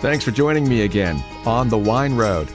Thanks for joining me again on The Wine Road.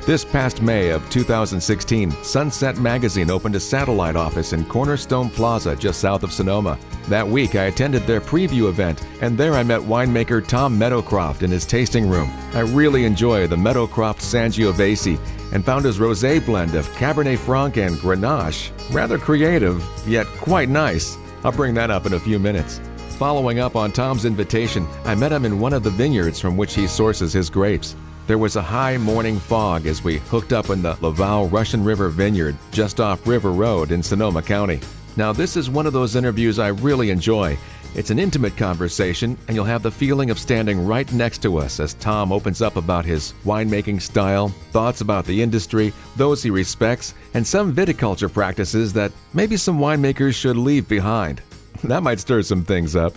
This past May of 2016, Sunset Magazine opened a satellite office in Cornerstone Plaza just south of Sonoma. That week, I attended their preview event, and there I met winemaker Tom Meadowcroft in his tasting room. I really enjoy the Meadowcroft Sangiovese and found his rosé blend of Cabernet Franc and Grenache rather creative, yet quite nice. I'll bring that up in a few minutes. Following up on Tom's invitation, I met him in one of the vineyards from which he sources his grapes. There was a high morning fog as we hooked up in the Louvau Russian River Vineyard just off River Road in Sonoma County. Now, this is one of those interviews I really enjoy. It's an intimate conversation, and you'll have the feeling of standing right next to us as Tom opens up about his winemaking style, thoughts about the industry, those he respects, and some viticulture practices that maybe some winemakers should leave behind. That might stir some things up.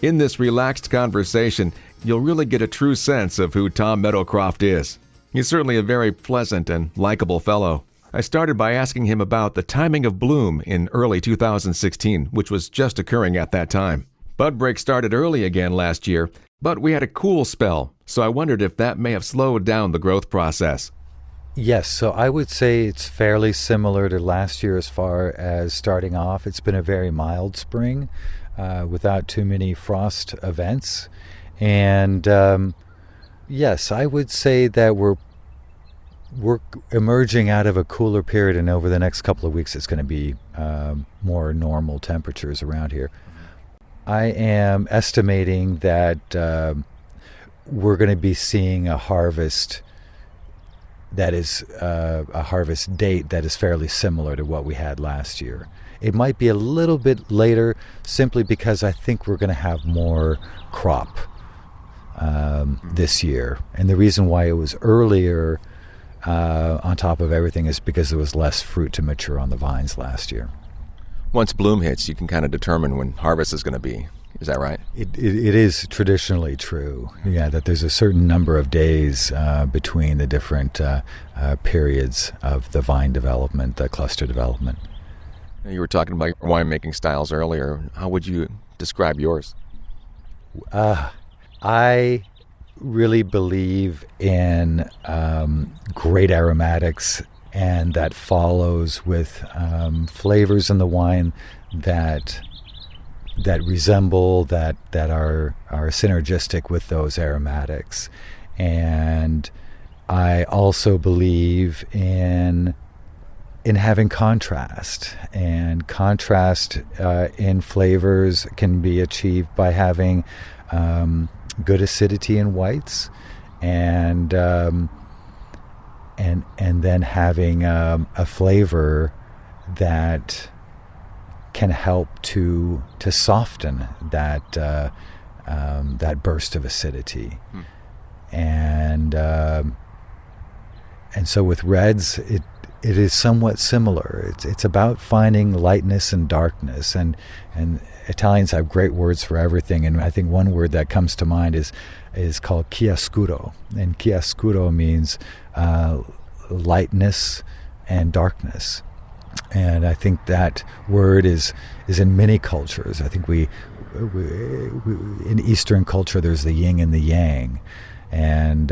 In this relaxed conversation, you'll really get a true sense of who Tom Meadowcroft is. He's certainly a very pleasant and likable fellow. I started by asking him about the timing of bloom in early 2016, which was just occurring at that time. Bud break started early again last year, but we had a cool spell, so I wondered if that may have slowed down the growth process. Yes, so I would say it's fairly similar to last year as far as starting off. It's been a very mild spring without too many frost events. And yes, I would say that we're emerging out of a cooler period, and over the next couple of weeks it's going to be more normal temperatures around here. I am estimating that we're going to be seeing a harvest that is a harvest date that is fairly similar to what we had last year. It might be a little bit later simply because I think we're going to have more crop this year. And the reason why it was earlier on top of everything is because there was less fruit to mature on the vines last year. Once bloom hits, you can kind of determine when harvest is going to be. Is that right? It is traditionally true, yeah, that there's a certain number of days between the different periods of the vine development, the cluster development. You were talking about winemaking styles earlier. How would you describe yours? I really believe in great aromatics, and that follows with flavors in the wine that resemble, that are synergistic with those aromatics. And I also believe in having contrast, and contrast in flavors can be achieved by having good acidity in whites, and then having a flavor that can help to soften that burst of acidity. And so with reds, it is somewhat similar. It's about finding lightness and darkness, and Italians have great words for everything, and I think one word that comes to mind is called chiaroscuro, and chiaroscuro means lightness and darkness. And I think that word is in many cultures. I think we in Eastern culture there's the yin and the yang, and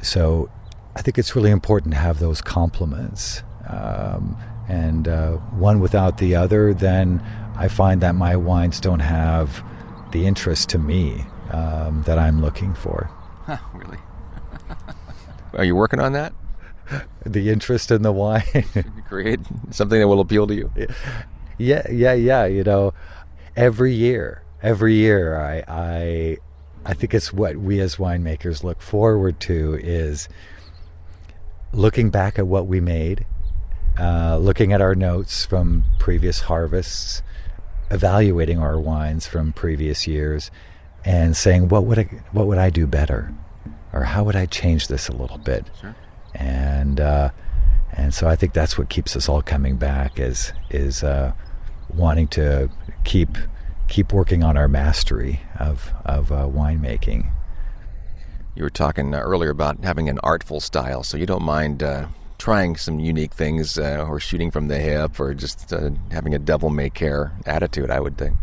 so I think it's really important to have those complements. And one without the other, then I find that my wines don't have the interest to me that I'm looking for. Huh, really? Are you working on that? The interest in the wine. Create something that will appeal to you. Yeah. You know, every year, I think it's what we as winemakers look forward to is looking back at what we made, looking at our notes from previous harvests, evaluating our wines from previous years, and saying, what would I do better, or how would I change this a little bit? Sure. And so I think that's what keeps us all coming back is wanting to keep working on our mastery of winemaking. You were talking earlier about having an artful style, so you don't mind trying some unique things or shooting from the hip or just having a devil-may-care attitude, I would think.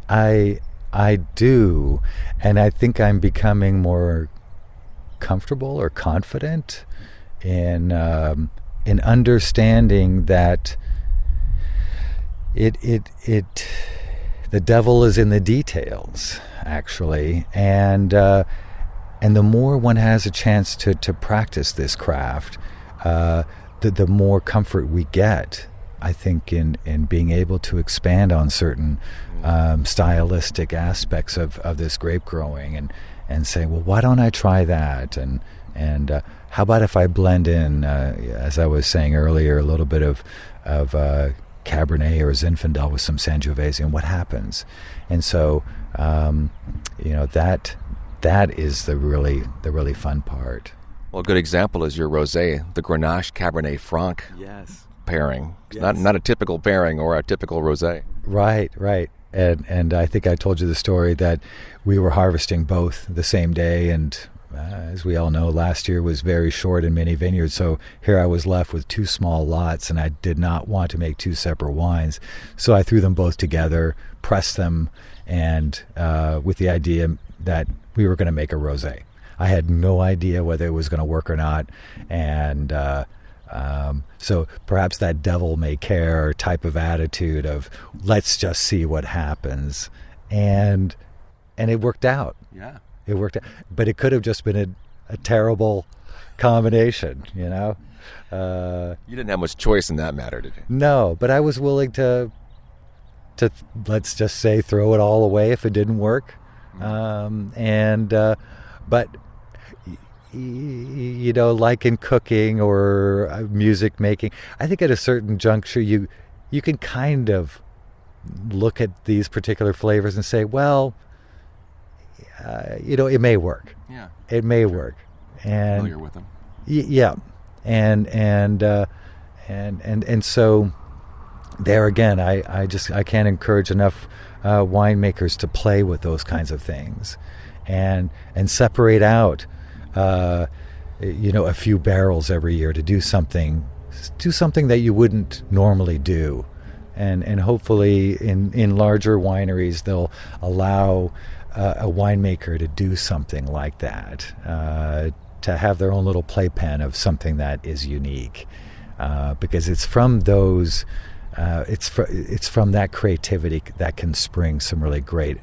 I do, and I think I'm becoming more comfortable or confident in understanding that the devil is in the details, actually, and the more one has a chance to practice this craft, the more comfort we get, I think, in being able to expand on certain stylistic aspects of this grape growing, and say, well, why don't I try that? And how about if I blend in, as I was saying earlier, a little bit of Cabernet or Zinfandel with some Sangiovese, and what happens? And so, that is the really fun part. Well, a good example is your rosé, the Grenache Cabernet Franc pairing. It's not a typical pairing or a typical rosé. Right. And I think I told you the story that we were harvesting both the same day, and as we all know, last year was very short in many vineyards, so here I was left with 2 small lots, and I did not want to make 2 separate wines. So I threw them both together, pressed them, and with the idea that we were going to make a rosé. I had no idea whether it was going to work or not, and so perhaps that devil may care type of attitude of let's just see what happens, and it worked out. Yeah, it worked out, but it could have just been a terrible combination, you know. You didn't have much choice in that matter, did you? No, but I was willing to let's just say throw it all away if it didn't work. But you know, like in cooking or music making, I think at a certain juncture you can kind of look at these particular flavors and say, well, it may work. Yeah, it may work. And familiar with them. Yeah, and so there again, I can't encourage enough winemakers to play with those kinds of things, and separate out a few barrels every year to do something that you wouldn't normally do, and hopefully in larger wineries they'll allow a winemaker to do something like that, to have their own little playpen of something that is unique, because it's from those. It's from that creativity that can spring some really great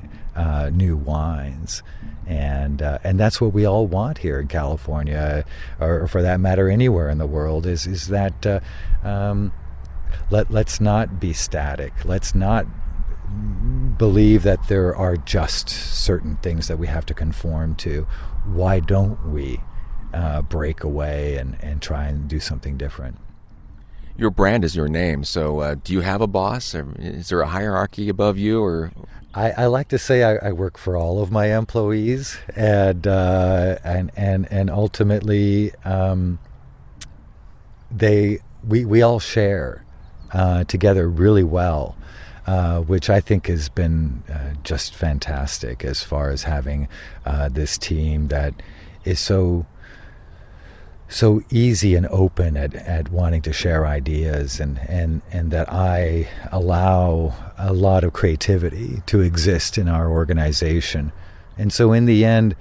new wines, and that's what we all want here in California, or for that matter anywhere in the world. Is that let's not be static. Let's not believe that there are just certain things that we have to conform to. Why don't we break away and try and do something different? Your brand is your name, so do you have a boss? Or is there a hierarchy above you? Or I like to say I work for all of my employees, and ultimately we all share together really well, which I think has been just fantastic as far as having this team that is so easy and open at wanting to share ideas, and that I allow a lot of creativity to exist in our organization. And so in the end,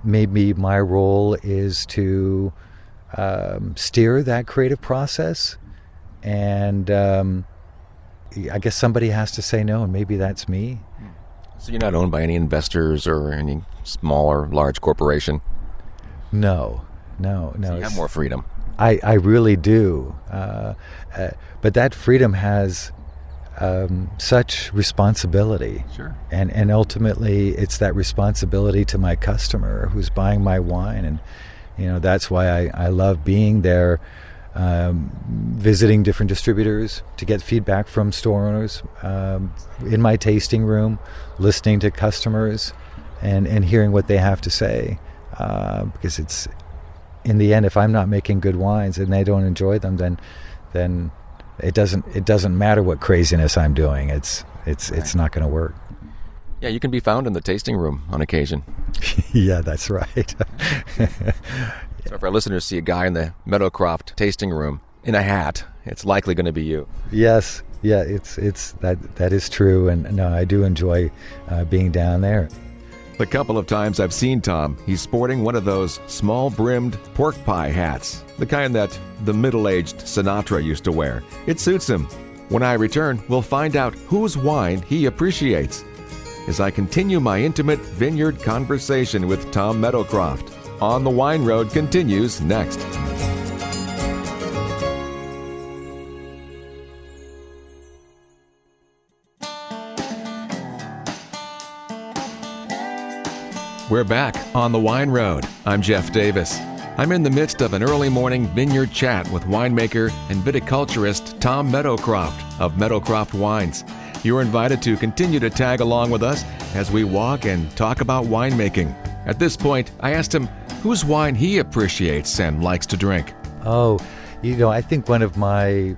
maybe my role is to steer that creative process, and I guess somebody has to say no, and maybe that's me. So you're not owned by any investors or any small or large corporation? No. So you have more freedom. I really do. But that freedom has such responsibility. Sure. And ultimately, it's that responsibility to my customer who's buying my wine. And, that's why I love being there, visiting different distributors to get feedback from store owners, in my tasting room, listening to customers and hearing what they have to say. Because it's... in the end, if I'm not making good wines and they don't enjoy them, then it doesn't matter what craziness I'm doing. It's not going to work. Yeah, you can be found in the tasting room on occasion. Yeah, that's right. So if our listeners see a guy in the Meadowcroft tasting room in a hat, it's likely going to be you. Yes, yeah, it's that is true, and no, I do enjoy being down there. The couple of times I've seen Tom, he's sporting one of those small-brimmed pork pie hats, the kind that the middle-aged Sinatra used to wear. It suits him. When I return, we'll find out whose wine he appreciates as I continue my intimate vineyard conversation with Tom Meadowcroft. On the Wine Road continues next. We're back on the Wine Road. I'm Jeff Davis. I'm in the midst of an early morning vineyard chat with winemaker and viticulturist Tom Meadowcroft of Meadowcroft Wines. You're invited to continue to tag along with us as we walk and talk about winemaking. At this point, I asked him whose wine he appreciates and likes to drink. Oh, I think one of my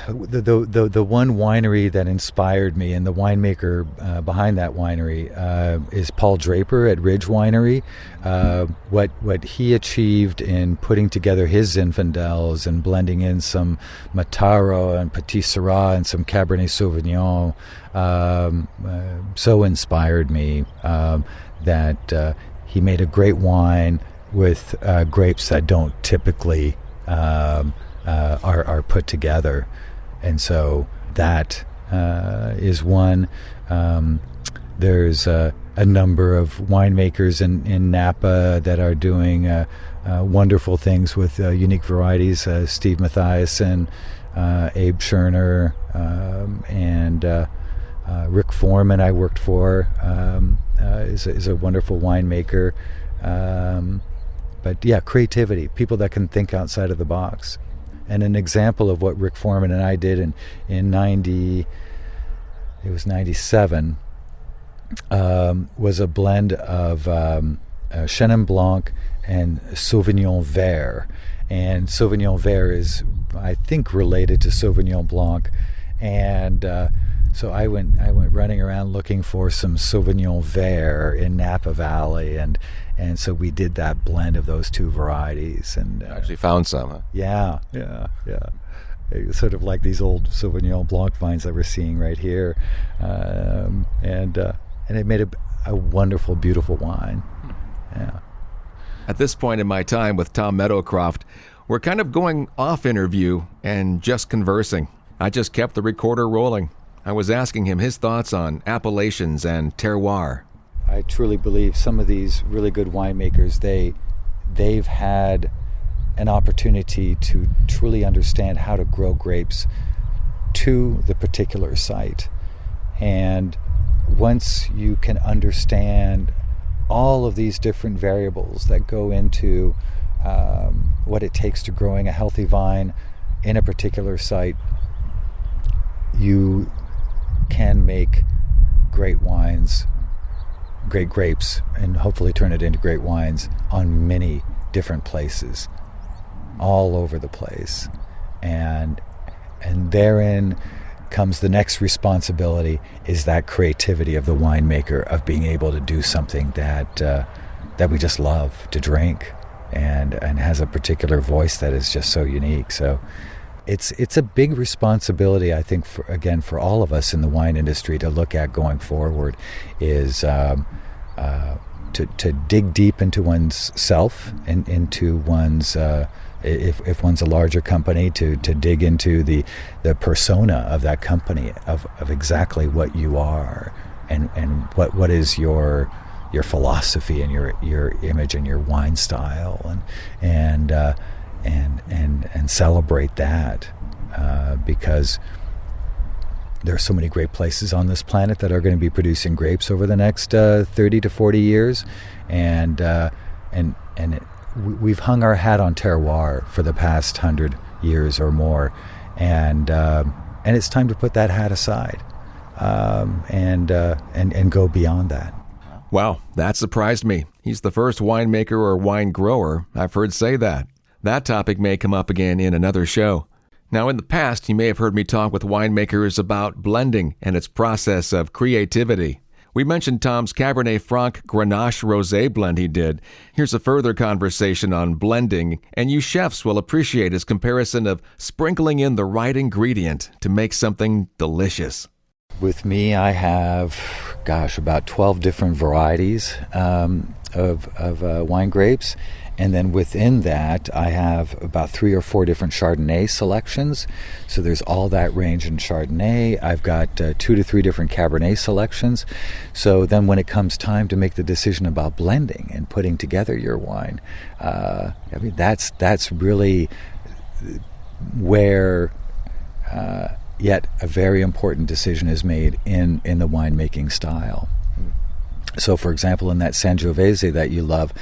the one winery that inspired me, and the winemaker behind that winery is Paul Draper at Ridge Winery. What he achieved in putting together his Zinfandels and blending in some Mataro and Petit Syrah and some Cabernet Sauvignon so inspired me that he made a great wine with grapes that don't typically are put together, and so that is one. There's a number of winemakers in Napa that are doing wonderful things with unique varieties. Steve Mathiasen, Abe Scherner, and Rick Foreman I worked for is a wonderful winemaker. But yeah, creativity, people that can think outside of the box. And an example of what Rick Foreman and I did in 97, was a blend of Chenin Blanc and Sauvignon Vert. And Sauvignon Vert is, I think, related to Sauvignon Blanc. And so I went running around looking for some Sauvignon Vert in Napa Valley, and so we did that blend of those two varieties. And Actually found some, huh? Yeah. It was sort of like these old Sauvignon Blanc vines that we're seeing right here, and it made a wonderful, beautiful wine. Yeah. At this point in my time with Tom Meadowcroft, we're kind of going off interview and just conversing. I just kept the recorder rolling. I was asking him his thoughts on appellations and terroir. I truly believe some of these really good winemakers, they've had an opportunity to truly understand how to grow grapes to the particular site. And once you can understand all of these different variables that go into what it takes to growing a healthy vine in a particular site, you can make great wines, great grapes, and hopefully turn it into great wines on many different places, all over the place. And therein comes the next responsibility, is that creativity of the winemaker, of being able to do something that we just love to drink, and has a particular voice that is just so unique. So it's a big responsibility, I think, for all of us in the wine industry to look at going forward, is to dig deep into one's self and into one's if one's a larger company, to dig into the persona of that company, of exactly what you are, and what is your philosophy and your image and your wine style, and celebrate that, because there are so many great places on this planet that are going to be producing grapes over the next 30 to 40 years, and we've hung our hat on terroir for the past 100 years or more, and it's time to put that hat aside, and go beyond that. Wow, that surprised me. He's the first winemaker or wine grower I've heard say that. That topic may come up again in another show. Now, in the past, you may have heard me talk with winemakers about blending and its process of creativity. We mentioned Tom's Cabernet Franc Grenache Rosé blend he did. Here's a further conversation on blending, and you chefs will appreciate his comparison of sprinkling in the right ingredient to make something delicious. With me, I have about 12 different varieties of wine grapes. And then within that, I have about 3 or 4 different Chardonnay selections. So there's all that range in Chardonnay. I've got 2 to 3 different Cabernet selections. So then when it comes time to make the decision about blending and putting together your wine, that's really where yet a very important decision is made in the winemaking style. So, for example, in that Sangiovese that you love,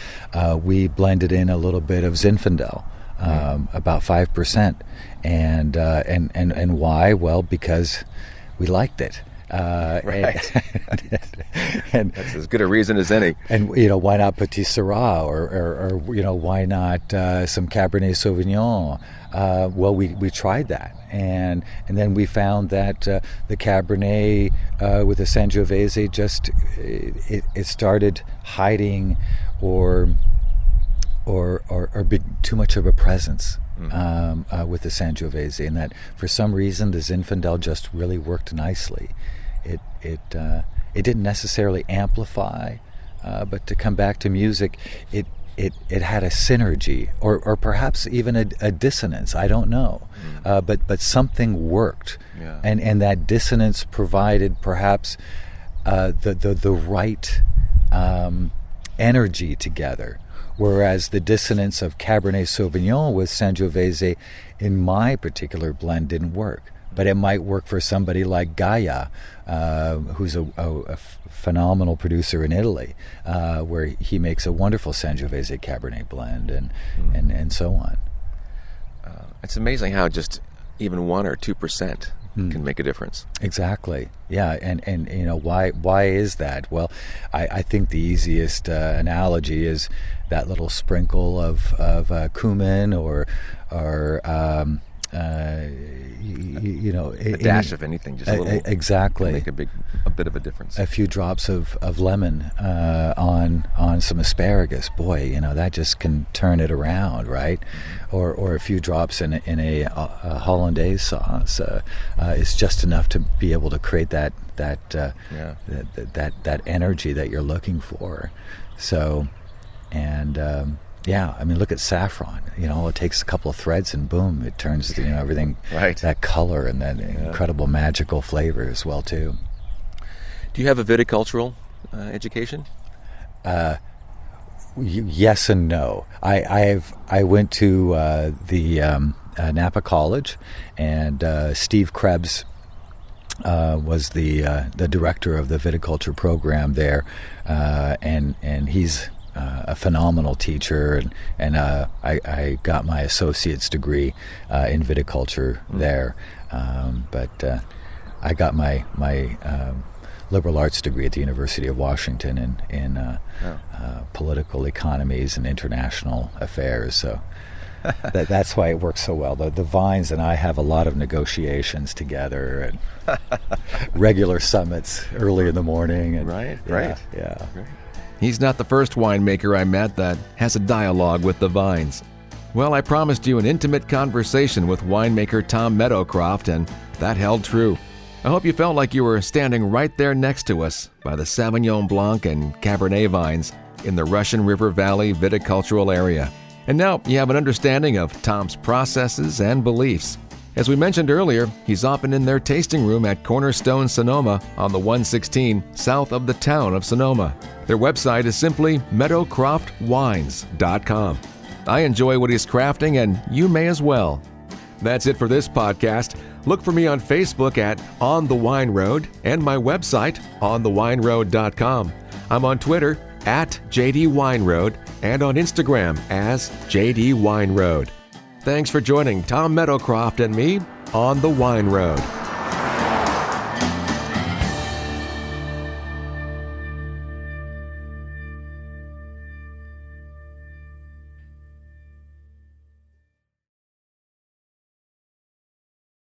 we blended in a little bit of Zinfandel, about 5%, and why? Well, because we liked it. Right. And that's as good a reason as any. And why not Petit Syrah, or why not some Cabernet Sauvignon? Well, we tried that, and then we found that the Cabernet with the Sangiovese just it started hiding or being too much of a presence with the Sangiovese, and that for some reason the Zinfandel just really worked nicely. It didn't necessarily amplify, but to come back to music, it had a synergy, or perhaps even a dissonance. I don't know, but something worked, and that dissonance provided perhaps the right energy together. Whereas the dissonance of Cabernet Sauvignon with Sangiovese in my particular blend didn't work. But it might work for somebody like Gaia, who's a phenomenal producer in Italy, where he makes a wonderful Sangiovese Cabernet blend, and so on. It's amazing how just even 1 or 2% can make a difference. Exactly. Yeah, and why is that? Well, I think the easiest analogy is that little sprinkle of cumin or a dash of anything, just a little. Exactly. Can make a bit of a difference. A few drops of lemon on some asparagus, boy, that just can turn it around, right? Or a few drops in a hollandaise sauce is just enough to be able to create that energy that you're looking for. So, and look at saffron. It takes a couple of threads and boom, it turns everything, right, that color and that incredible magical flavor as well too. Do you have a viticultural education? Yes and no. I went to the Napa College, and Steve Krebs was the director of the viticulture program there, and he's a phenomenal teacher, and I got my associate's degree in viticulture there, but I got my liberal arts degree at the University of Washington in political economies and international affairs. So that's why it works so well. The vines and I have a lot of negotiations together, and regular summits early in the morning. And, right. Yeah. He's not the first winemaker I met that has a dialogue with the vines. Well, I promised you an intimate conversation with winemaker Tom Meadowcroft, and that held true. I hope you felt like you were standing right there next to us by the Sauvignon Blanc and Cabernet vines in the Russian River Valley viticultural area. And now you have an understanding of Tom's processes and beliefs. As we mentioned earlier, he's often in their tasting room at Cornerstone Sonoma on the 116 south of the town of Sonoma. Their website is simply meadowcroftwines.com. I enjoy what he's crafting, and you may as well. That's it for this podcast. Look for me on Facebook at On the Wine Road and my website, onthewineroad.com. I'm on Twitter at JD Wine Road and on Instagram as JD Wine Road. Thanks for joining Tom Meadowcroft and me on the Wine Road.